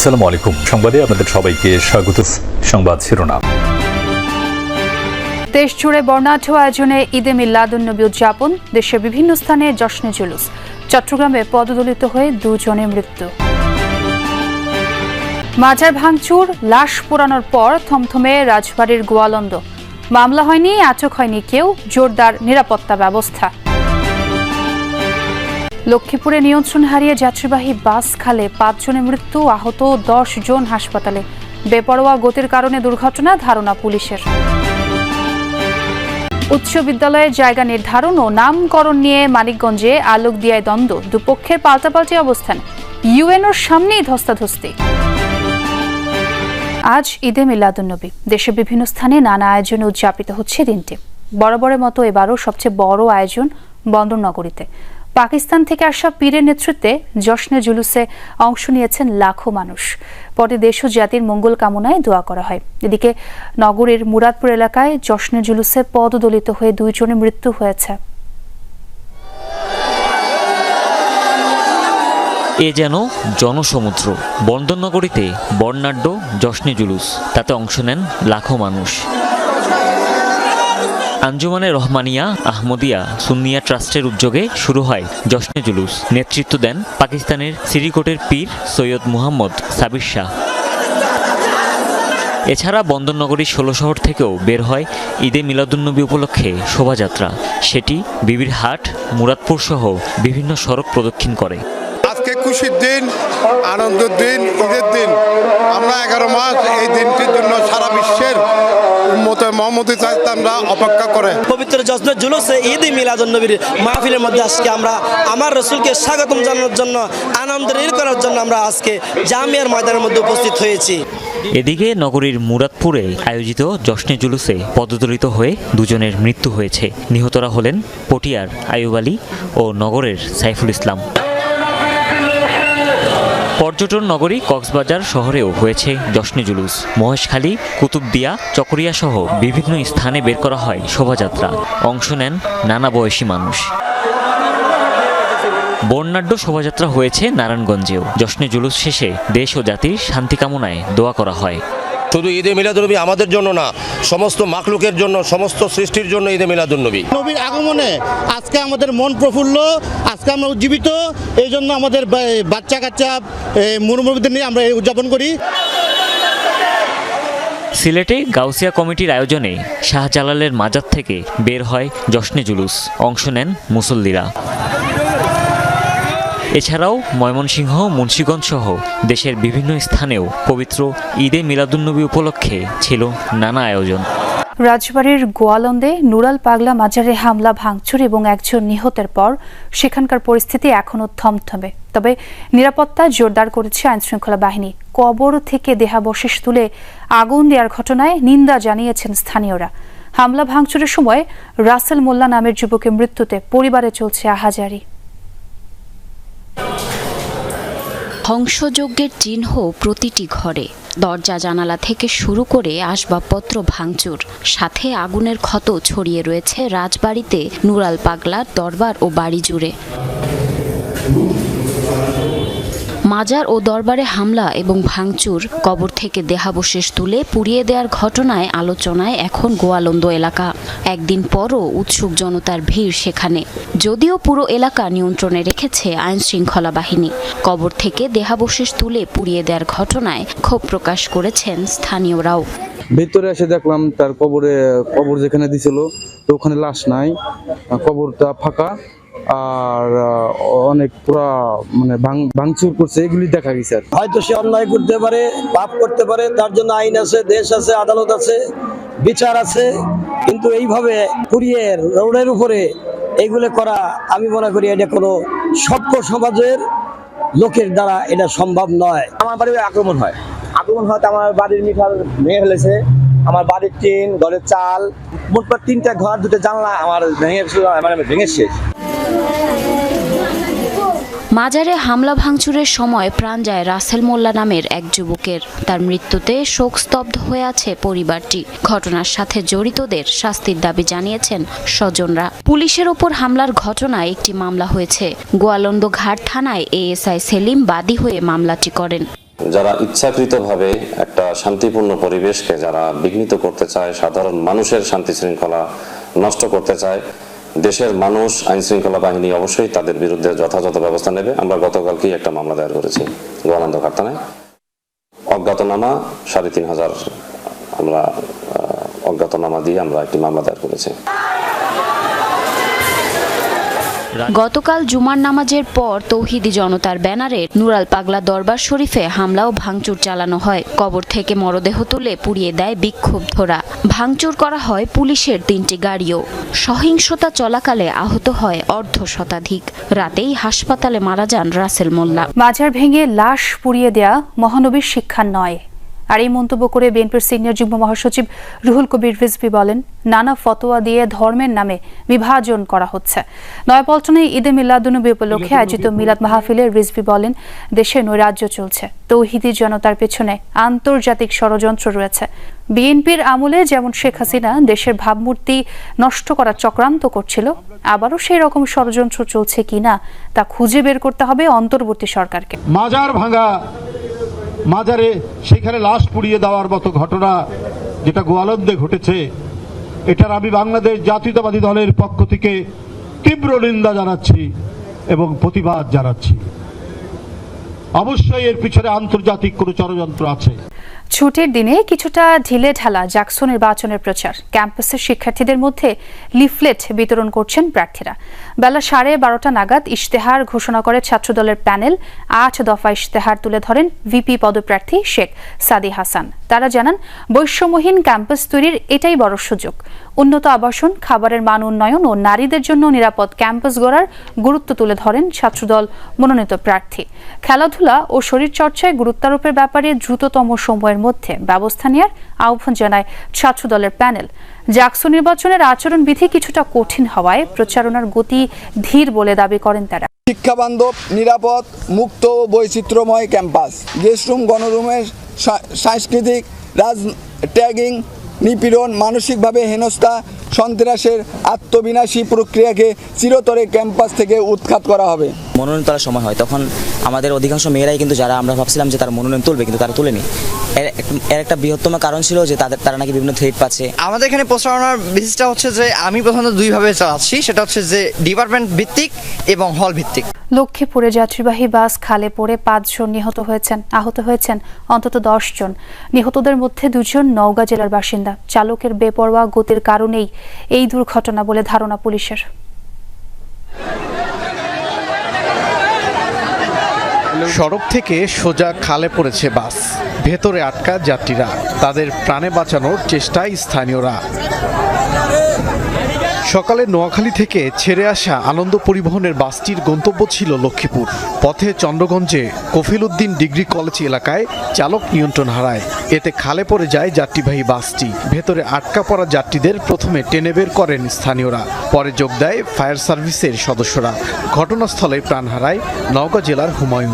আসসালামু আলাইকুম। সংবাদে আপনাদের সবাইকে স্বাগত। সংবাদ শিরোনাম। দেশ জুড়ে বর্ণাঢ্য আয়োজনে ঈদে মিলাদুন্নবী উদযাপন, দেশের বিভিন্ন স্থানে জশ্নে জুলুস। চট্টগ্রামে পদদলিত হয়ে 2 জনের মৃত্যু। মাজার ভাঙচুর, লাশ পোড়ানোর পর থমথমে রাজবাড়ির গোয়ালন্দ। মামলা হয়নি, আটক হয়নি কেউ, জোরদার নিরাপত্তা ব্যবস্থা। লক্ষ্মীপুরে নিয়ন্ত্রণ হারিয়ে যাত্রীবাহী বাস খালে 5 জনের মৃত্যু, আহত 10 জন হাসপাতালে। বেপরোয়া গতির কারণে দুর্ঘটনা, ধারণা পুলিশের। উচ্চ বিদ্যালয়ের জায়গা নির্ধারণ ও নামকরণ নিয়ে মানিকগঞ্জে আলোকদিয়ায় দ্বন্দ্ব, দুপক্ষের পাল্টাপাল্টি অবস্থান। ইউএনওর সামনেই ধস্তাধস্তি। আজ ঈদে মিলাদুন্নবী, দেশের বিভিন্ন স্থানে নানা আয়োজনে উদযাপিত হচ্ছে দিনটি। বরাবরের মতো এবারও সবচেয়ে বড় আয়োজন বন্দরনগরীতে। পাকিস্তান থেকে আসা পীরের নেতৃত্বে জশ্নে জুলুসে অংশ নিয়েছেন লাখো মানুষ। পরে দেশ ও জাতির মঙ্গল কামনায় দোয়া করা হয়। এদিকে নগরীর মুরাদপুর এলাকায় জশ্নে জুলুসে পদদলিত হয়ে 2 জনের মৃত্যু হয়েছে। এ যেন জনসমুদ্র। বন্দরনগরীতে বর্ণাঢ্য জশ্নে জুলুস, তাতে অংশ নেন লাখো মানুষ। আঞ্জুমানে রহমানিয়া আহমদিয়া সুন্নিয়া ট্রাস্টের উদ্যোগে শুরু হয় জশ্নে জুলুস। নেতৃত্ব দেন পাকিস্তানের সিরিকোটের পীর সৈয়দ মুহাম্মদ সাবির শাহ। এছাড়া বন্দরনগরীর 16 শহর থেকেও বের হয় ঈদে মিলাদুন্নবী উপলক্ষে শোভাযাত্রা। সেটি বিবির হাট, মুরাদপুর সহ বিভিন্ন সড়ক প্রদক্ষিণ করে। আজকে খুশির দিন, আনন্দের দিন, ঈদের দিন। আমরা 11 মাস এই দিনটির জন্য সারা বিশ্বের মোহাম্মদী চাইতামরা অপেক্ষা করে। পবিত্র জশ্নে জুলুসে ঈদ মিলাদুন্নবীর মাহফিলের মধ্যে আজকে আমরা আমার রসুলকে স্বাগতম জানানোর জন্য, আনন্দের ঈদ করার জন্য আমরা আজকে জামিয়ার ময়দানের মধ্যে উপস্থিত হয়েছি। এদিকে নগরীর মুরাদপুরে আয়োজিত জশ্নে জুলুসে পদদলিত হয়ে 2 জনের মৃত্যু হয়েছে। নিহতরা হলেন পটিয়ার আইয়ুব আলী ও নগরের সাইফুল ইসলাম। পর্যটন নগরী কক্সবাজার শহরেও হয়েছে জশ্নে জুলুস। মহেশখালী, কুতুবদিয়া, চকরিয়া সহ বিভিন্ন স্থানে বের করা হয় শোভাযাত্রা। অংশ নেন নানা বয়সী মানুষ। বর্ণাঢ্য শোভাযাত্রা হয়েছে নারায়ণগঞ্জেও। জশ্নে জুলুস শেষে দেশ ও জাতির শান্তি কামনায় দোয়া করা হয়। শুধু ঈদে মিলাদুন্নবী আমাদের জন্য না, সমস্ত মাখলুকের জন্য, সমস্ত সৃষ্টির জন্য ঈদে মিলাদুন্নবী। নবীর আগমনে আজকে আমাদের মন প্রফুল্ল, আজকে আমরা উজ্জীবিত। এই জন্য আমাদের বাচ্চা কাচ্চা মুরব্বীদের নিয়ে আমরা উদযাপন করি। সিলেটে গাউসিয়া কমিটির আয়োজনে শাহজালালের মাজার থেকে বের হয় জশ্নে জুলুস। অংশ নেন মুসল্লিরা। এছাড়াও ময়মনসিংহ, মুন্সিগঞ্জ সহ দেশের বিভিন্ন স্থানেও পবিত্র ঈদে মিলাদুন্নবী উপলক্ষে ছিল নানা আয়োজন। রাজবাড়ির গোয়ালন্দে নুরাল পাগলা মাজারে হামলা, ভাঙচুর এবং 1 জন নিহতের পর সেখানকার পরিস্থিতি এখনও থমথমে। তবে নিরাপত্তা জোরদার করেছে আইনশৃঙ্খলা বাহিনী। কবর থেকে দেহাবশেষ তুলে আগুন দেওয়ার ঘটনায় নিন্দা জানিয়েছেন স্থানীয়রা। হামলা ভাঙচুরের সময় রাসেল মোল্লা নামের যুবকের মৃত্যুতে পরিবারে চলছে আহাজারি। ধ্বংসযজ্ঞের চিহ্ন প্রতিটি ঘরে, দরজা জানালা থেকে শুরু করে আসবাবপত্র ভাঙচুর, সাথে আগুনের ক্ষত ছড়িয়ে রয়েছে রাজবাড়িতে, নুরাল পাগলার দরবার ও বাড়ি জুড়ে। মাজার ও দরবারে হামলা এবং ভাঙচুর, কবর থেকে দেহাবশেষ তুলে পুড়িয়ে দেওয়ার ঘটনায় আলোচনায় এখন গোয়ালন্দ এলাকা। একদিন পরও উৎসুক জনতার ভিড় সেখানে। যদিও পুরো এলাকা নিয়ন্ত্রণে রেখেছে আইন শৃঙ্খলা বাহিনী, কবর থেকে দেহাবশেষ তুলে পুড়িয়ে দেওয়ার ঘটনায় ক্ষোভ প্রকাশ করেছেন স্থানীয়রাও। ভিতরে এসে দেখলাম তার কবর যেখানে দিছিল তো ওখানে লাশ নাই, কবরটা ফাঁকা, আর অনেক পুরা মানে ভাঙচুর করছে, এগুলি দেখা গেছে। হয়তো সে অন্যায় করতে পারে, পাপ করতে পারে, তার জন্য আইন আছে, দেশ আছে, আদালত আছে, বিচার আছে। কিন্তু এইভাবে পুড়িয়ে রোডের উপরে এগুলো করা, আমি মনে করি এটা কোনো সভ্য সমাজের লোকের দ্বারা এটা সম্ভব নয়। আমার বাড়িতে আক্রমণ হয় তো আমার বাড়ির মিঠাল ভেঙে ফেলেছে, আমার বাড়ির টিন, ঘরের চাল, মোট 3টা ঘর, 2টা জানলা আমার ভেঙে শেষ। মাজারে হামলা ভাঙচুরের সময় প্রাণ যায় রাসেল মোল্লা নামের এক যুবকের। তার মৃত্যুতে শোকস্তব্ধ হয়ে আছে পরিবারটি। ঘটনার সাথে জড়িতদের শাস্তির দাবি জানিয়েছেন স্বজনরা। পুলিশের ওপর হামলার ঘটনায় একটি মামলা হয়েছে। গোয়ালন্দ ঘাট থানায় এএসআই সেলিম বাদী হয়ে মামলাটি করেন। যারা ইচ্ছাকৃতভাবে একটা শান্তিপূর্ণ পরিবেশকে যারা বিঘ্নিত করতে চায়, সাধারণ মানুষের শান্তি শৃঙ্খলা নষ্ট করতে চায়, দেশের মানুষ, আইন শৃঙ্খলা বাহিনী অবশ্যই তাদের বিরুদ্ধে যথাযথ ব্যবস্থা নেবে। আমরা গতকালকেই একটা মামলা দায়ের করেছি গোয়ালন্দ কারখানায়, অজ্ঞাতনামা ৩৫০০ আমরা অজ্ঞাতনামা দিয়ে আমরা একটি মামলা দায়ের করেছি। গতকাল জুমার নামাজের পর তৌহিদি জনতার ব্যানারে নুরাল পাগলা দরবার শরীফে হামলা ও ভাঙচুর চালানো হয়। কবর থেকে মরদেহ তুলে পুড়িয়ে দেয় বিক্ষুব্ধরা। ভাঙচুর করা হয় পুলিশের ৩টি গাড়িও। সহিংসতা চলাকালে আহত হয় অর্ধশতাধিক। রাতেই হাসপাতালে মারা যান রাসেল মোল্লা। মাজার ভেঙে লাশ পুড়িয়ে দেয়া মহানবীর শিক্ষা নয়। আর এই মন্তব্য করে বিএনপির সিনিয়র যুগ্ম মহাসচিব রুহুল কবির রিজভী বলেন, নানা ফতোয়া দিয়ে ধর্মের নামে বিভাজন করা হচ্ছে। নয়াপল্টনে ঈদে মিলাদুন্নবী উপলক্ষে আয়োজিত মিলাদ মাহফিলে রিজভী বলেন, দেশে নৈরাজ্য চলছে, তৌহিদি জনতার পেছনে আন্তর্জাতিক ষড়যন্ত্র রয়েছে। বিএনপির আমলে যেমন শেখ হাসিনা দেশের ভাবমূর্তি নষ্ট করার চক্রান্ত করছিল, আবারও সেই রকম ষড়যন্ত্র চলছে কিনা তা খুঁজে বের করতে হবে অন্তর্বর্তী সরকারকে। মাজার ভাঙা, মাজারে সেখানে লাশ পুড়িয়ে দেওয়ার মতো ঘটনা যেটা গোয়ালন্দে ঘটেছে, এটার আমি বাংলাদেশ জাতীয়তাবাদী দলের পক্ষ থেকে তীব্র নিন্দা জানাচ্ছি এবং প্রতিবাদ জানাচ্ছি। অবশ্যই এর পিছনে আন্তর্জাতিক কোনো ষড়যন্ত্র আছে। ছুটির দিনে কিছুটা ঢিলে ঢালা জাকসু নির্বাচনের প্রচার। ক্যাম্পাসের শিক্ষার্থীদের মধ্যে লিফলেট বিতরণ করছেন প্রার্থীরা। বেলা 12:30 নাগাদ ইশতেহার ঘোষণা করে ছাত্রদলের প্যানেল। 8 দফা ইশতেহার তুলে ধরেন ভিপি পদপ্রার্থী শেখ সাদি হাসান। তারা জানান, বৈষম্যহীন ক্যাম্পাস তৈরির এটাই বড় সুযোগ। উন্নত আবাসন, খাবারের মান উন্নয়ন ও নারীদের জন্য নিরাপদ ক্যাম্পাস গড়ার গুরুত্ব তুলে ধরেন ছাত্রদল মনোনীত প্রার্থী। খেলাধুলা ও শরীরচর্চায় গুরুত্বারোপের ব্যাপারে দ্রুততম সময়ের মধ্যে ব্যবস্থা নেওয়ার আহ্বান জানায় ছাত্রদলের প্যানেল। জাকসু নির্বাচনের আচরণবিধি কিছুটা কঠিন হওয়ায় প্রচারণার গতি ধীর বলে দাবি করেন তারা। শিক্ষাবান্ধব, নিরাপদ, মুক্ত ও বৈচিত্র্যময় ক্যাম্পাস, গেস্টরুম, গণরুমের সাংস্কৃতিক ট্যাগিং, নিপীড়ন, মানসিকভাবে হেনস্থা, সন্ত্রাসের আত্মবিনাশী প্রক্রিয়াকে চিরতরে ক্যাম্পাস থেকে উৎখাত করা হবে। মনোনয়ন তোলার সময় হয় তখন আমাদের অধিকাংশ মেয়েরাই কিন্তু, যারা আমরা ভাবছিলাম যে তারা মনোনয়ন তুলবে কিন্তু তারা তুলেনি। এর একটা বৃহত্তম কারণ ছিল যে তারা নাকি বিভিন্ন থ্রেট পাচ্ছে। আমাদের এখানে প্রচারণার বেসিসটা হচ্ছে যে আমি প্রথমত দুইভাবে চালাচ্ছি, সেটা হচ্ছে যে ডিপার্টমেন্ট ভিত্তিক এবং হল ভিত্তিক। লক্ষ্মীপুরে যাত্রীবাহী বাস খালে পড়ে 5 জন আহত হয়েছেন অন্তত 10 জন। নিহতদের মধ্যে 2 জন নওগাঁ জেলার বাসিন্দা। চালকের বেপরোয়া গতির কারণেই এই দুর্ঘটনা বলে ধারণা পুলিশের। সড়ক থেকে সোজা খালে পড়েছে বাস, ভেতরে আটকা যাত্রীরা। তাদের প্রাণে বাঁচানোর চেষ্টায় স্থানীয়রা। সকালে নোয়াখালী থেকে ছেড়ে আসা আনন্দ পরিবহনের বাসটির গন্তব্য ছিল লক্ষ্মীপুর। পথে চন্দ্রগঞ্জে কফিল উদ্দিন ডিগ্রি কলেজ এলাকায় চালক নিয়ন্ত্রণ হারায়। এতে খালে পড়ে যায় যাত্রীবাহী বাসটি। ভেতরে আটকা পড়া যাত্রীদের প্রথমে টেনে বের করেন স্থানীয়রা, পরে যোগ দেয় ফায়ার সার্ভিসের সদস্যরা। ঘটনাস্থলে প্রাণ হারায় নওগাঁ জেলার হুমায়ুন।